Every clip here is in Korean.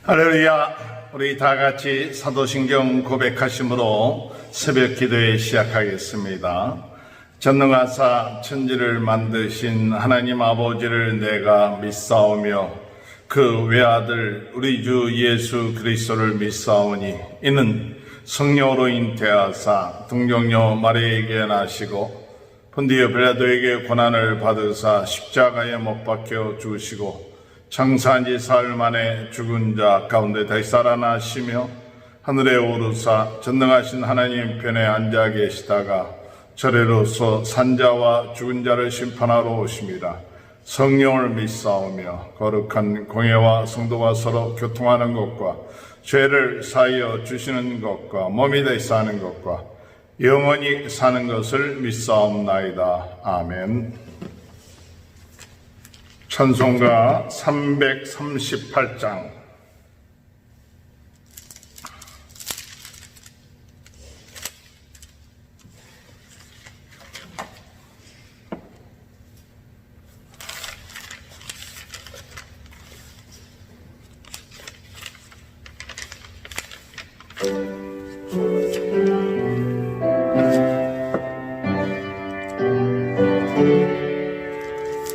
할렐루야. 우리 다 같이 사도신경 고백하심으로 새벽 기도에 시작하겠습니다. 전능하사 천지를 만드신 하나님 아버지를 내가 믿사오며 그 외아들 우리 주 예수 그리스도를 믿사오니 이는 성령으로 잉태하사 동정녀 마리아에게 나시고 본디오 빌라도에게 고난을 받으사 십자가에 못 박혀 죽으시고 장사한 지 사흘 만에 죽은 자 가운데 다시 살아나시며 하늘에 오르사 전능하신 하나님 편에 앉아 계시다가 절에로서 산자와 죽은 자를 심판하러 오십니다. 성령을 믿사오며 거룩한 공예와 성도가 서로 교통하는 것과 죄를 사하여 주시는 것과 몸이 다시 사는 것과 영원히 사는 것을 믿사옵나이다. 아멘. 찬송가 338장.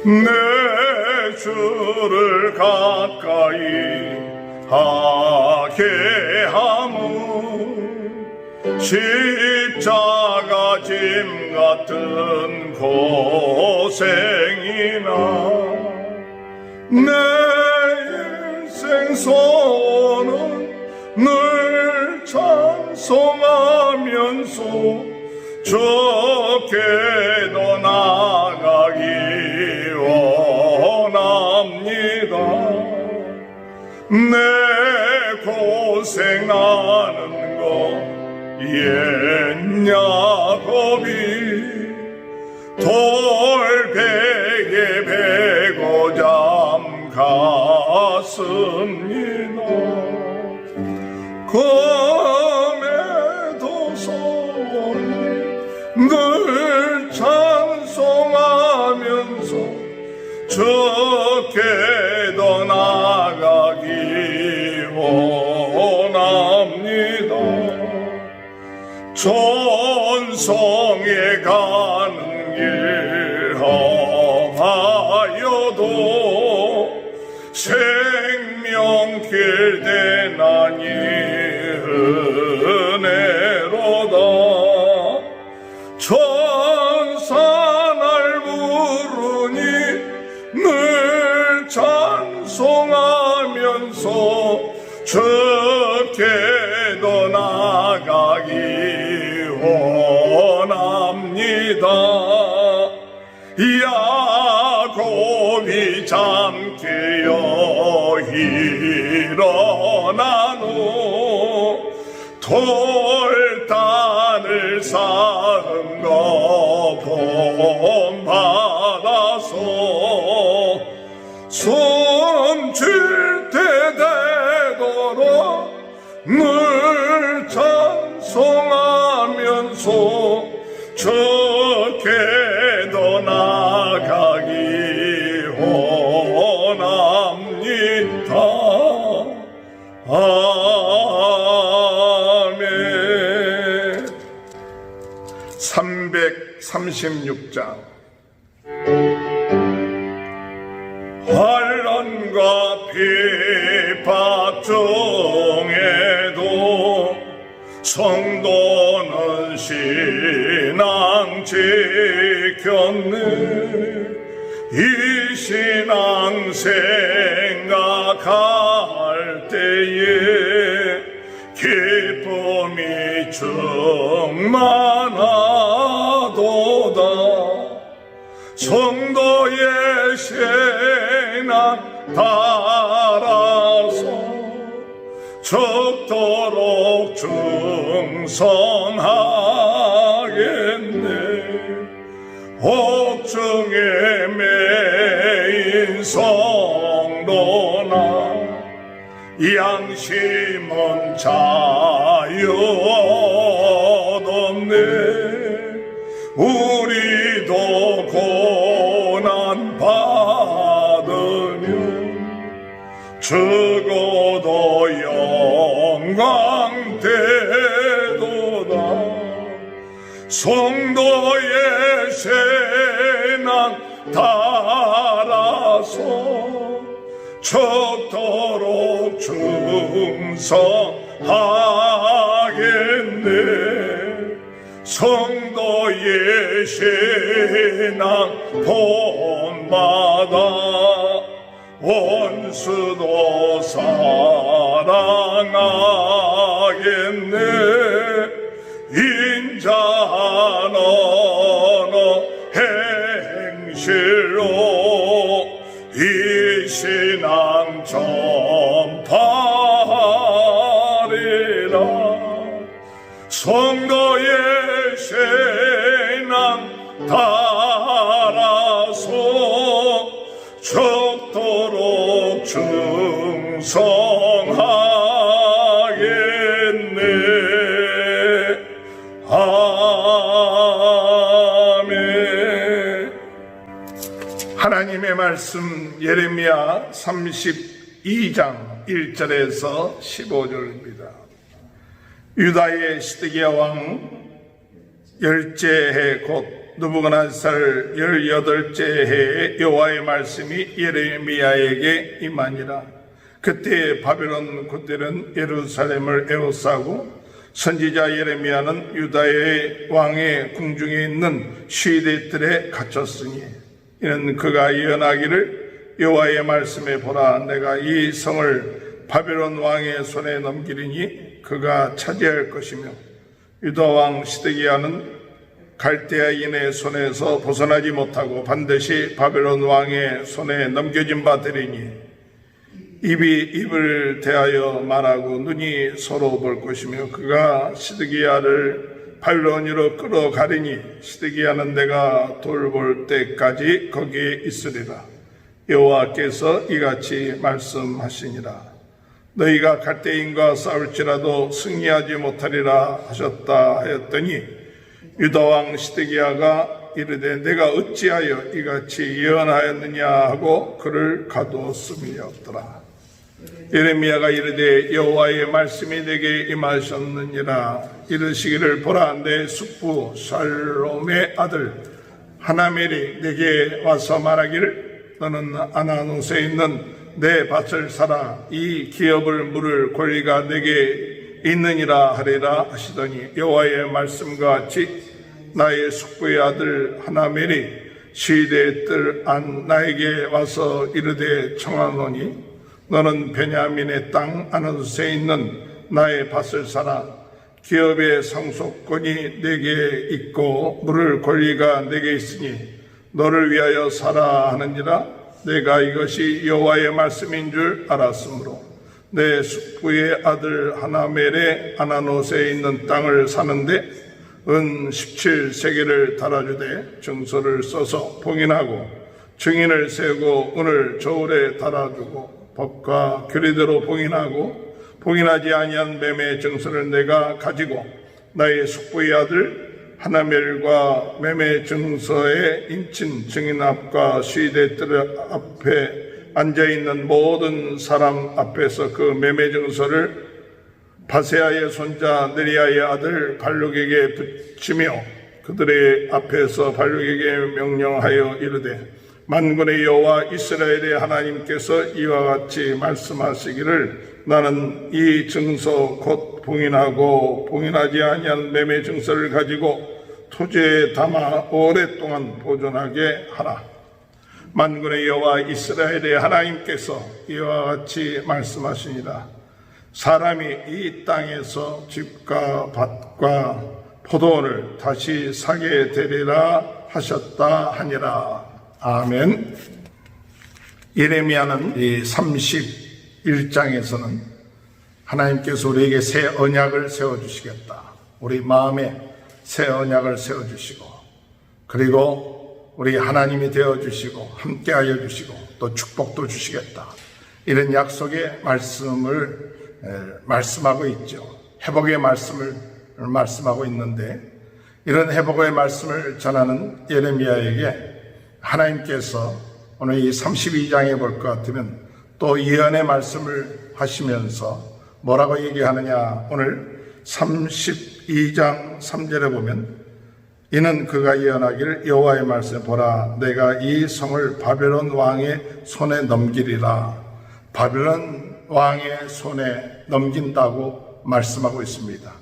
내 주를 가까이 하게 하무 십자가 짐 같은 고생이나 내 인생 소원은 늘 찬송하면서 주께도 나가기 원합니다. 내 고생하는 거 옛 야곱이 돌베개 베고 잠 갔습니다. 검에도 소원이 늘 찬송하면서 주께도 나가기 원합니다. 천성에 가는 길 험하여도 생명길 대나니 은혜로다. 천사 날 부르니 늘 찬송하면서 주께도 나가기 원합니다. 야곱이 잠 깨어 일어난 후 돌단을 쌓은 거 본받아서 숨쉴 때 되도록 늘 찬송하면서 주께도 나가기 원합니다. 아멘. 336장. 환난과 핍박 중에도 성도는 신앙 지켰네. 이 신앙 생각할 때에 기쁨이 충만하도다. 성도의 신앙 따라서 적도록 충성하겠네. 옥중에 매인 성도나 양심은 자유없네. 우리도 고난 받으면 적어도 영광되도다. 성도의 세난 따라서 적도록 충성하겠네. 성도의 신앙 본받아 원수도 사랑하겠네. 인자한 언어 행실로 이 신앙 전파하리라. 성도의 신앙 따라서 적도록 충성하겠네. 아멘. 하나님의 말씀 예레미야 32장 1절에서 15절입니다. 유다의 시드기야 왕 10째 해 곧 느부갓네살 18째 해에 여호와의 말씀이 예레미야에게 임하니라. 그때 바벨론 군대는 예루살렘을 에워싸고 선지자 예레미야는 유다의 왕의 궁중에 있는 시대들에 갇혔으니 이는 그가 예언하기를 여호와의 말씀에 보라, 내가 이 성을 바벨론 왕의 손에 넘기리니 그가 차지할 것이며 유다 왕 시드기야는 갈대아인의 손에서 벗어나지 못하고 반드시 바벨론 왕의 손에 넘겨진 바 되리니 입이 입을 대하여 말하고 눈이 서로 볼 것이며 그가 시드기야를 바벨론으로 끌어가리니 시드기야는 내가 돌볼 때까지 거기에 있으리라. 여호와께서 이같이 말씀하시니라. 너희가 갈대인과 싸울지라도 승리하지 못하리라 하셨다 하였더니 유다왕 시드기야가 이르되 내가 어찌하여 이같이 예언하였느냐 하고 그를 가두었음이었더라. 예레미야가 이르되 여호와의 말씀이 내게 임하셨느니라. 이르시기를 보라, 내 숙부 샬롬의 아들 하나멜이 내게 와서 말하기를 너는 아나노스에 있는 내 밭을 사라. 이 기업을 물을 권리가 내게 있느니라 하리라 하시더니 여호와의 말씀과 같이 나의 숙부의 아들 하나멜이 시대의 뜰 안 나에게 와서 이르되 청하노니 너는 베냐민의 땅 아나노스에 있는 나의 밭을 사라. 기업의 상속권이 내게 있고 물을 권리가 내게 있으니 너를 위하여 사라 하느니라. 내가 이것이 여호와의 말씀인 줄 알았으므로 내 숙부의 아들 하나멜의 아나노스에 있는 땅을 사는데 은 17세겔을 달아주되 증서를 써서 봉인하고 증인을 세우고 은을 저울에 달아주고 법과 규례대로 봉인하고 봉인하지 아니한 매매 증서를 내가 가지고 나의 숙부의 아들 하나멜과 매매 증서의 인친 증인 앞과 시대들 앞에 앉아있는 모든 사람 앞에서 그 매매 증서를 바세아의 손자 네리야의 아들 발룩에게 붙이며 그들의 앞에서 발룩에게 명령하여 이르되 만군의 여호와 이스라엘의 하나님께서 이와 같이 말씀하시기를 나는 이 증서 곧 봉인하고 봉인하지 아니한 매매 증서를 가지고 토지에 담아 오랫동안 보존하게 하라. 만군의 여호와 이스라엘의 하나님께서 이와 같이 말씀하시니라. 사람이 이 땅에서 집과 밭과 포도원을 다시 사게 되리라 하셨다 하니라. 아멘. 예레미야는 이 31장에서는 하나님께서 우리에게 새 언약을 세워주시겠다. 우리 마음에 새 언약을 세워주시고 그리고 우리 하나님이 되어주시고 함께하여 주시고 또 축복도 주시겠다. 이런 약속의 말씀을 말씀하고 있죠. 회복의 말씀을 말씀하고 있는데 이런 회복의 말씀을 전하는 예레미야에게 하나님께서 오늘 이 32장에 볼 것 같으면 또 예언의 말씀을 하시면서 뭐라고 얘기하느냐. 오늘 32장 3절에 보면 이는 그가 예언하기를 여호와의 말씀에 보라 내가 이 성을 바벨론 왕의 손에 넘기리라. 바벨론 왕의 손에 넘긴다고 말씀하고 있습니다.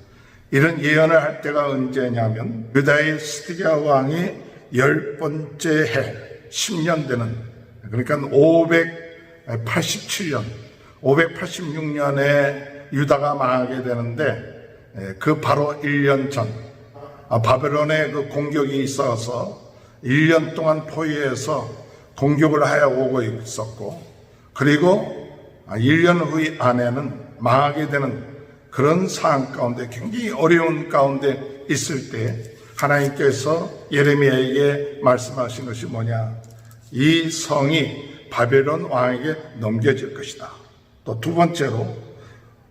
이런 예언을 할 때가 언제냐면 유다의 시드기야 왕이 10번째 해 10년 되는, 그러니까 587년 586년에 유다가 망하게 되는데 그 바로 1년 전 바벨론의 그 공격이 있어서 1년 동안 포위해서 공격을 하여 오고 있었고, 그리고 1년 후 안에는 망하게 되는 그런 상황 가운데 굉장히 어려운 가운데 있을 때 하나님께서 예레미야에게 말씀하신 것이 뭐냐. 이 성이 바벨론 왕에게 넘겨질 것이다. 또 두 번째로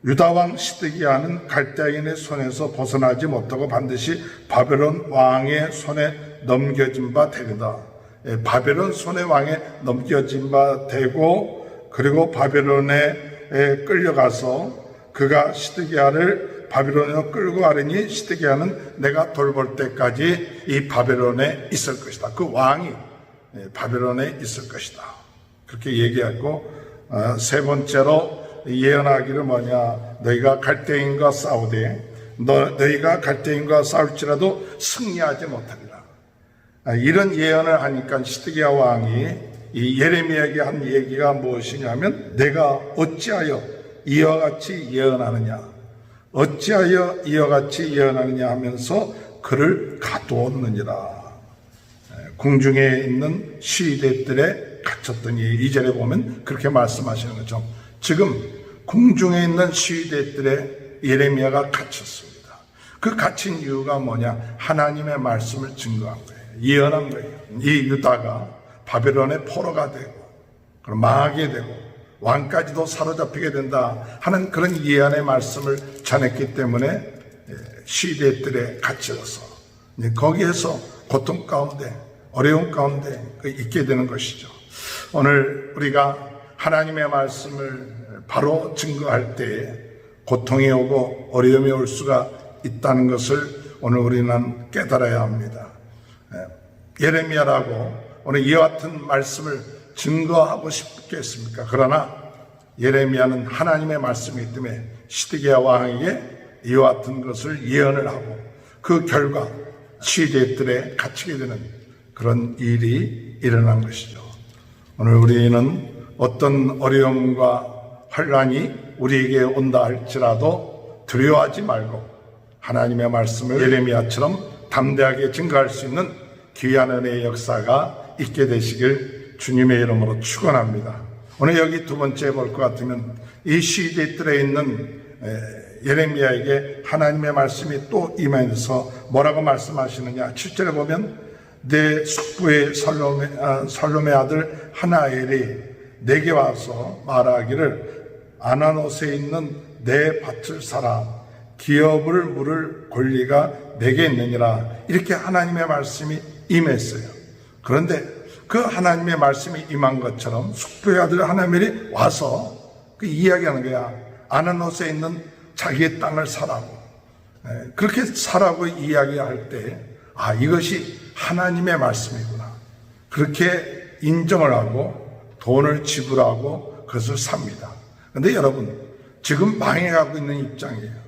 유다 왕 시드기야는 갈대아인의 손에서 벗어나지 못하고 반드시 바벨론 왕의 손에 넘겨진 바 되리다. 바벨론 손의 왕에 넘겨진 바 되고, 그리고 바벨론에 끌려가서 그가 시드기야를 바벨론으로 끌고 가려니 시드기야는 내가 돌볼 때까지 이 바벨론에 있을 것이다. 그 왕이 바벨론에 있을 것이다. 그렇게 얘기하고, 세 번째로 예언하기를 뭐냐. 너희가 갈대인과 싸우되 너희가 갈대인과 싸울지라도 승리하지 못하리라. 이런 예언을 하니까 시드기야 왕이 이 예레미야에게 한 얘기가 무엇이냐면 내가 어찌하여 이와 같이 예언하느냐, 어찌하여 이와 같이 예언하느냐 하면서 그를 가두었느니라. 궁중에 있는 시위대들에 갇혔더니 2절에 보면 그렇게 말씀하시는 거죠. 지금 궁중에 있는 시위대들에 예레미야가 갇혔습니다. 그 갇힌 이유가 뭐냐. 하나님의 말씀을 증거한 거예요. 예언한 거예요. 이 유다가 바벨론의 포로가 되고 그럼 망하게 되고 왕까지도 사로잡히게 된다 하는 그런 예언의 말씀을 전했기 때문에 시대들에 갇혀서 거기에서 고통 가운데 어려움 가운데 있게 되는 것이죠. 오늘 우리가 하나님의 말씀을 바로 증거할 때에 고통이 오고 어려움이 올 수가 있다는 것을 오늘 우리는 깨달아야 합니다. 예레미야라고 오늘 이와 같은 말씀을 증거하고 싶겠습니까? 그러나 예레미야는 하나님의 말씀이기 때문에 시드기야 왕에게 이와 같은 것을 예언을 하고 그 결과 시대들에 갇히게 되는 그런 일이 일어난 것이죠. 오늘 우리는 어떤 어려움과 환란이 우리에게 온다 할지라도 두려워하지 말고 하나님의 말씀을 예레미야처럼 담대하게 증거할 수 있는 귀한 은혜의 역사가 있게 되시길 주님의 이름으로 축원합니다. 오늘 여기 두 번째 볼 것 같으면 이 시대들에 있는 예레미야에게 하나님의 말씀이 또 임하면서 뭐라고 말씀하시느냐. 7절에 보면 내 숙부의 살롬의 아들 하나엘이 내게 와서 말하기를 아나노스에 있는 내 밭을 사라. 기업을 물을 권리가 내게 있느니라. 이렇게 하나님의 말씀이 임했어요. 그런데 그 하나님의 말씀이 임한 것처럼 숙부의 아들 하나멜이 와서 그 이야기하는 거야. 아나노스에 있는 자기의 땅을 사라고. 그렇게 사라고 이야기할 때 이것이 하나님의 말씀이구나. 그렇게 인정을 하고 돈을 지불하고 그것을 삽니다. 그런데 여러분 지금 망해가고 있는 입장이에요.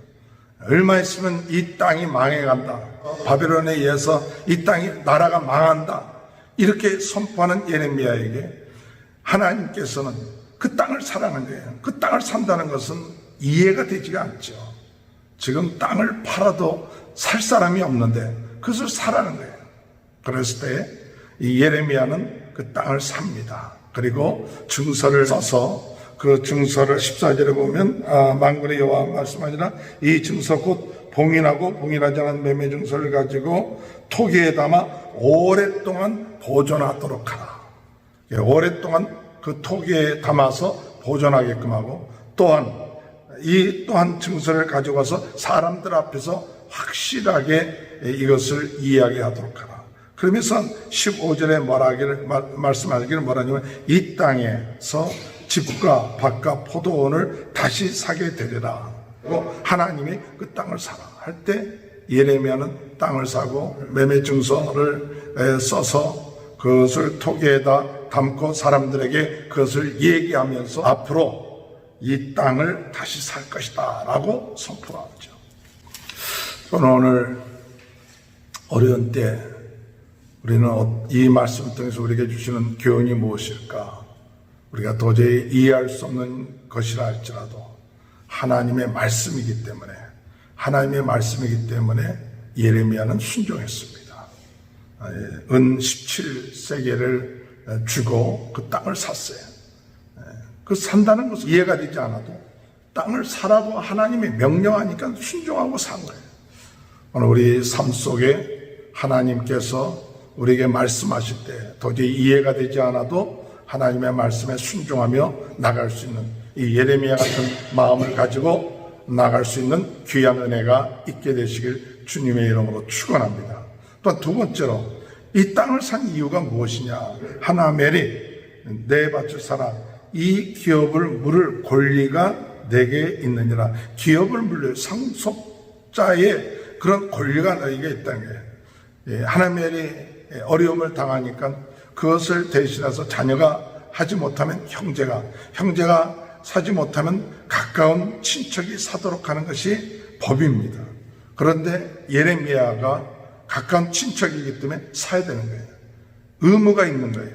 얼마 있으면 이 땅이 망해간다. 바벨론에 의해서 이 땅이 나라가 망한다. 이렇게 선포하는 예레미야에게 하나님께서는 그 땅을 사라는 거예요. 그 땅을 산다는 것은 이해가 되지가 않죠. 지금 땅을 팔아도 살 사람이 없는데 그것을 사라는 거예요. 그랬을 때 이 예레미야는 그 땅을 삽니다. 그리고 증서를 써서 그 증서를 14절에 보면 만군의 여호와 말씀하시나 이 증서 곧 봉인하고 봉인하지 않은 매매 증서를 가지고 토기에 담아 오랫동안 보존하도록 하라. 오랫동안 그 토기에 담아서 보존하게끔 하고 또한 증서를 가지고 와서 사람들 앞에서 확실하게 이것을 이야기하도록 하라. 그러면서 15절에 말씀하기를 뭐라냐면 이 땅에서 집과 밭과 포도원을 다시 사게 되리라. 하나님이 그 땅을 사라 할 때 예레미야는 땅을 사고 매매 증서를 써서 그것을 토기에다 담고 사람들에게 그것을 얘기하면서 앞으로 이 땅을 다시 살 것이다 라고 선포하죠. 저는 오늘 어려운 때 우리는 이 말씀을 통해서 우리에게 주시는 교훈이 무엇일까? 우리가 도저히 이해할 수 없는 것이라 할지라도 하나님의 말씀이기 때문에 예레미야는 순종했습니다. 은 17세겔을 주고 그 땅을 샀어요. 그 산다는 것은 이해가 되지 않아도 땅을 사라고 하나님이 명령하니까 순종하고 산 거예요. 오늘 우리 삶 속에 하나님께서 우리에게 말씀하실 때 도저히 이해가 되지 않아도 하나님의 말씀에 순종하며 나갈 수 있는 이 예레미야 같은 마음을 가지고 나갈 수 있는 귀한 은혜가 있게 되시길 주님의 이름으로 축원합니다. 또 두 번째로 이 땅을 산 이유가 무엇이냐? 하나멜이 내 밭을 사라. 이 기업을 물을 권리가 내게 있느니라. 기업을 물려 상속자의 그런 권리가 너에게 있다는 거예요. 하나멜이 어려움을 당하니까 그것을 대신해서 자녀가 하지 못하면 형제가 사지 못하면 가까운 친척이 사도록 하는 것이 법입니다. 그런데 예레미야가 가까운 친척이기 때문에 사야 되는 거예요. 의무가 있는 거예요.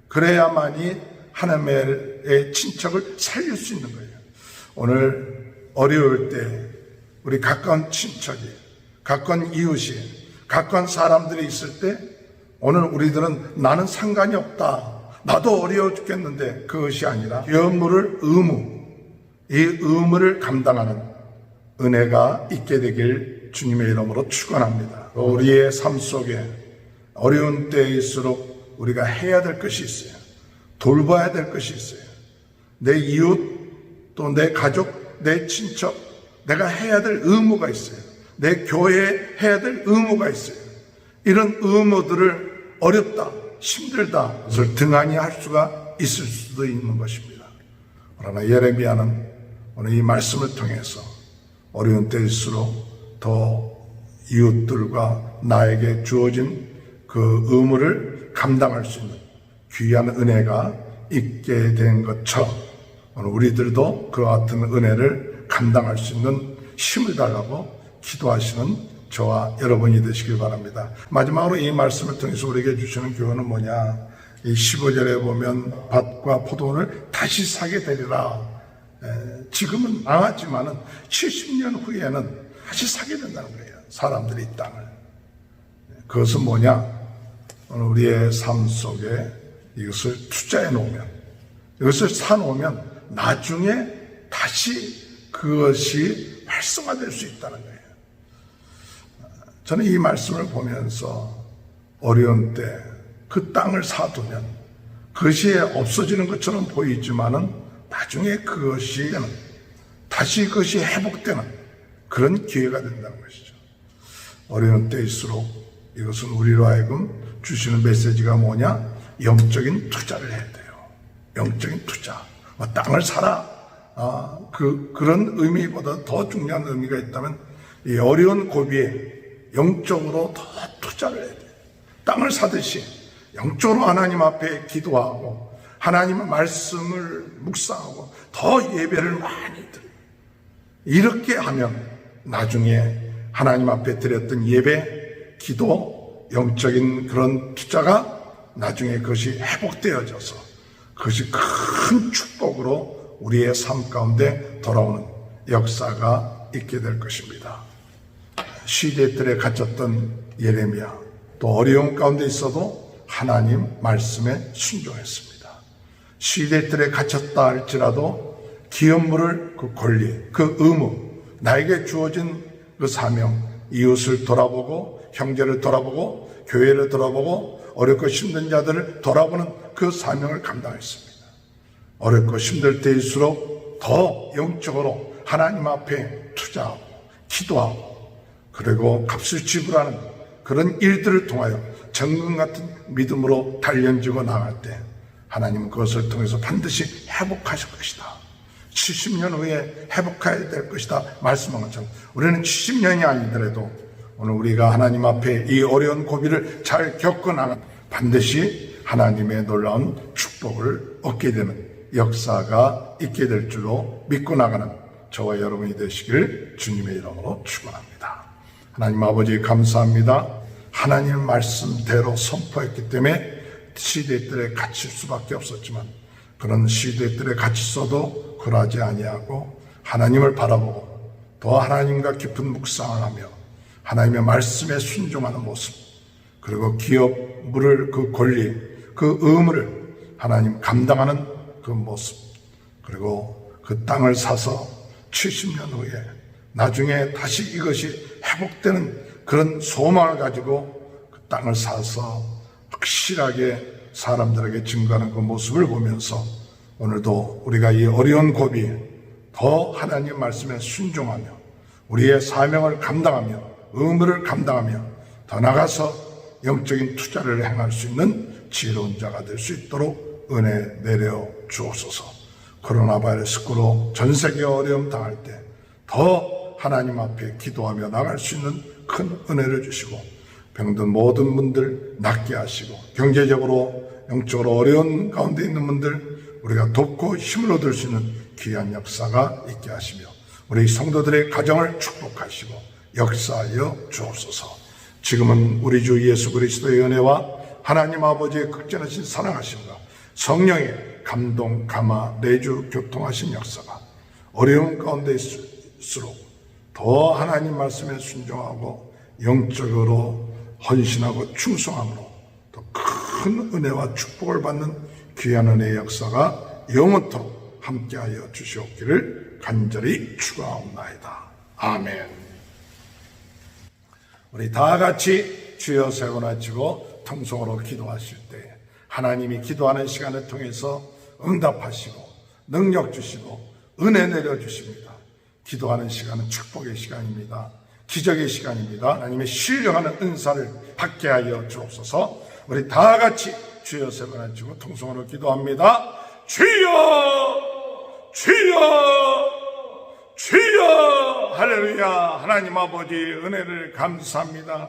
그래야만이 하나멜의 친척을 살릴 수 있는 거예요. 오늘 어려울 때 우리 가까운 친척이, 가까운 이웃이, 가까운 사람들이 있을 때 오늘 우리들은 나는 상관이 없다. 나도 어려워 죽겠는데 그것이 아니라 기업물을 이 의무를 감당하는 은혜가 있게 되길 주님의 이름으로 축원합니다. 우리의 삶 속에 어려운 때일수록 우리가 해야 될 것이 있어요. 돌봐야 될 것이 있어요. 내 이웃, 또 내 가족, 내 친척, 내가 해야 될 의무가 있어요. 내 교회에 해야 될 의무가 있어요. 이런 의무들을 어렵다, 힘들다, 그것을 등한히 할 수가 있을 수도 있는 것입니다. 그러나 예레미야는 오늘 이 말씀을 통해서 어려운 때일수록 더 이웃들과 나에게 주어진 그 의무를 감당할 수 있는 귀한 은혜가 있게 된 것처럼 오늘 우리들도 그와 같은 은혜를 감당할 수 있는 힘을 달라고 기도하시는 저와 여러분이 되시길 바랍니다. 마지막으로 이 말씀을 통해서 우리에게 주시는 교훈은 뭐냐? 이 15절에 보면 밭과 포도원을 다시 사게 되리라. 지금은 망하지만은 70년 후에는 다시 사게 된다는 거예요. 사람들이 이 땅을. 그것은 뭐냐? 오늘 우리의 삶 속에 이것을 투자해 놓으면, 이것을 사 놓으면 나중에 다시 그것이 활성화될 수 있다는 거예요. 저는 이 말씀을 보면서 어려운 때 그 땅을 사두면 그것이 없어지는 것처럼 보이지만은 나중에 그것이 다시 그것이 회복되는 그런 기회가 된다는 것이죠. 어려운 때일수록 이것은 우리로 하여금 주시는 메시지가 뭐냐? 영적인 투자를 해야 돼요. 영적인 투자. 땅을 사라. 그런 의미보다 더 중요한 의미가 있다면 이 어려운 고비에 영적으로 더 투자를 해야 돼요. 땅을 사듯이 영적으로 하나님 앞에 기도하고 하나님의 말씀을 묵상하고 더 예배를 많이 드려요. 이렇게 하면 나중에 하나님 앞에 드렸던 예배, 기도, 영적인 그런 투자가 나중에 그것이 회복되어져서 그것이 큰 축복으로 우리의 삶 가운데 돌아오는 역사가 있게 될 것입니다. 시대들에 갇혔던 예레미야, 또 어려움 가운데 있어도 하나님 말씀에 순종했습니다. 시대들에 갇혔다 할지라도 기업물을 그 권리, 그 의무, 나에게 주어진 그 사명, 이웃을 돌아보고 형제를 돌아보고 교회를 돌아보고 어렵고 힘든 자들을 돌아보는 그 사명을 감당했습니다. 어렵고 힘들 때일수록 더 영적으로 하나님 앞에 투자하고 기도하고 그리고 값을 지불하는 그런 일들을 통하여 정금 같은 믿음으로 단련지고 나갈 때 하나님은 그것을 통해서 반드시 회복하실 것이다. 70년 후에 회복해야 될 것이다 말씀한 것처럼 우리는 70년이 아니더라도 오늘 우리가 하나님 앞에 이 어려운 고비를 잘 겪어나가 반드시 하나님의 놀라운 축복을 얻게 되는 역사가 있게 될 줄로 믿고 나가는 저와 여러분이 되시길 주님의 이름으로 축원합니다. 하나님 아버지 감사합니다. 하나님 말씀대로 선포했기 때문에 시대들에 갇힐 수밖에 없었지만 그런 시대들에 갇혔어도 굴하지 아니하고 하나님을 바라보고 더 하나님과 깊은 묵상을 하며 하나님의 말씀에 순종하는 모습, 그리고 기업 물을 그 권리, 그 의무를 하나님 감당하는 그 모습, 그리고 그 땅을 사서 70년 후에 나중에 다시 이것이 회복되는 그런 소망을 가지고 그 땅을 사서 확실하게 사람들에게 증거하는 그 모습을 보면서 오늘도 우리가 이 어려운 고비 더 하나님 말씀에 순종하며 우리의 사명을 감당하며 의무를 감당하며 더 나가서 영적인 투자를 행할 수 있는 지혜로운 자가 될 수 있도록 은혜 내려 주옵소서. 코로나 바이러스로 전 세계 어려움 당할 때 더 하나님 앞에 기도하며 나갈 수 있는 큰 은혜를 주시고 병든 모든 분들 낫게 하시고 경제적으로 영적으로 어려운 가운데 있는 분들 우리가 돕고 힘을 얻을 수 있는 귀한 역사가 있게 하시며 우리 성도들의 가정을 축복하시고 역사하여 주옵소서. 지금은 우리 주 예수 그리스도의 은혜와 하나님 아버지의 극진하신 사랑하심과 성령의 감동, 감화, 내주, 교통하신 역사가 어려운 가운데 있을수록 더 하나님 말씀에 순종하고 영적으로 헌신하고 충성함으로 더 큰 은혜와 축복을 받는 귀한 은혜의 역사가 영원토록 함께하여 주시옵기를 간절히 축원하옵나이다. 아멘. 우리 다 같이 주여 세 번 외치고 통성으로 기도하실 때 하나님이 기도하는 시간을 통해서 응답하시고 능력 주시고 은혜 내려주십니다. 기도하는 시간은 축복의 시간입니다. 기적의 시간입니다. 하나님의 신령하는 은사를 받게 하여 주옵소서. 우리 다 같이 주여 세 번 외치고 통성으로 기도합니다. 주여 주여 주여. 할렐루야. 하나님 아버지 은혜를 감사합니다.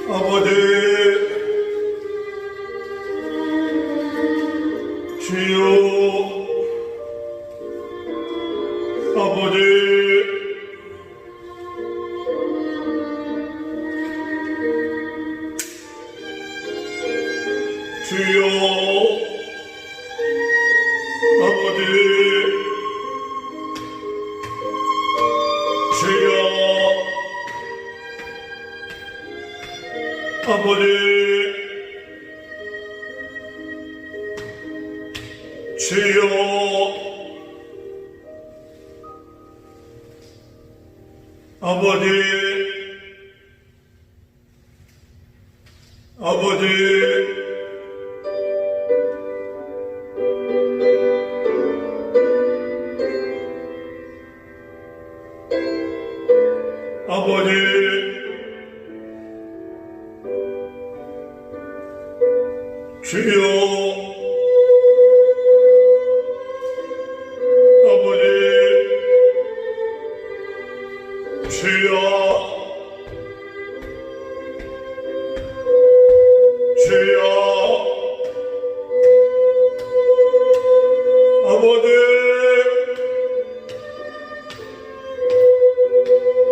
아버지 주여 아버지 주여 아버지 주여 아버지 주여 아버지 아버지 아버지 주여 아버지 주여 주여 아버지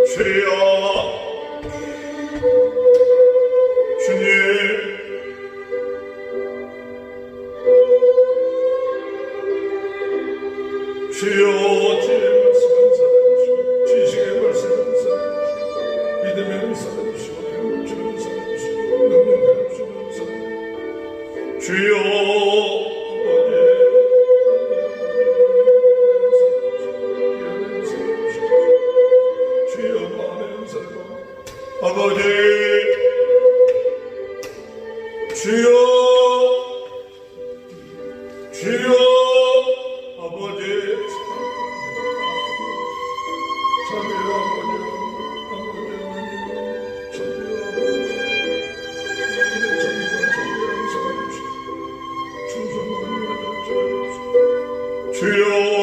주여 주님 주여 지혜의 말씀 감사합니다. 지식의 말씀 감사합니다. 믿음의 은사 주시고 행복 주는 은사 주시고 능력의 주는 은사 주여 아버지 주여 주여 아버지 자비로 아버지 주여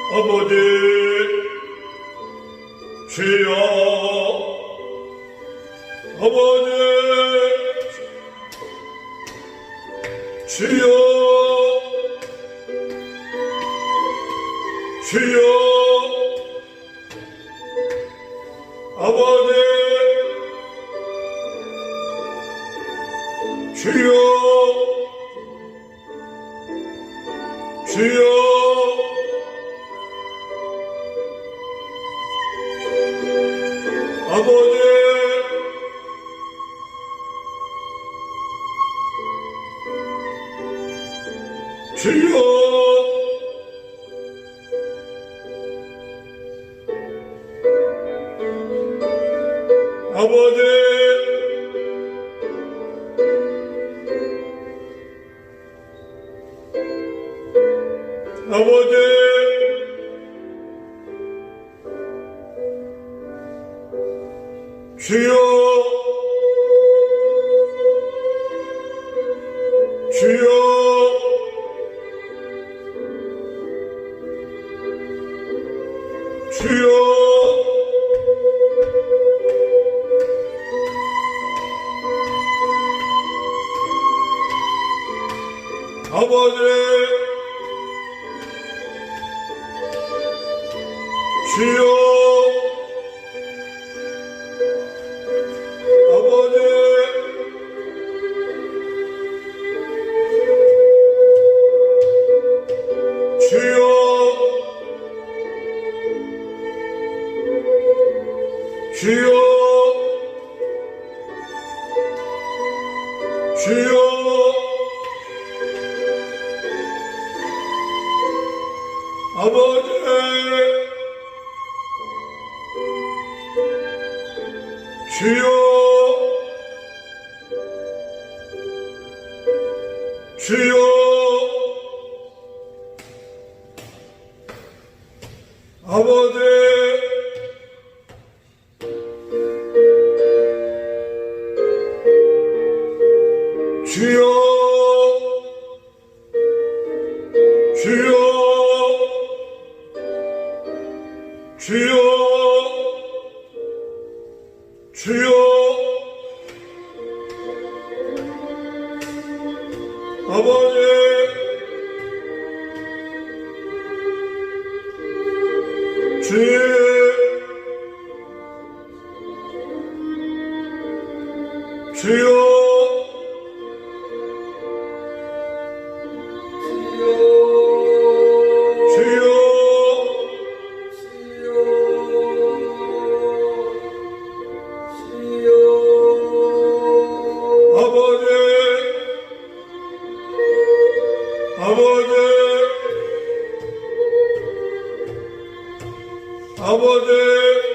아버지 주여 아버지 주여 주여 아버지 주여 주여 아버지 주여 아버지 아버지 주여 주여 주여 아버지 주여 아버지 주여 주여 주여 아버지 주여 주여 아버지 주여 주여 주여 주여 아버지 주님 주여 아버지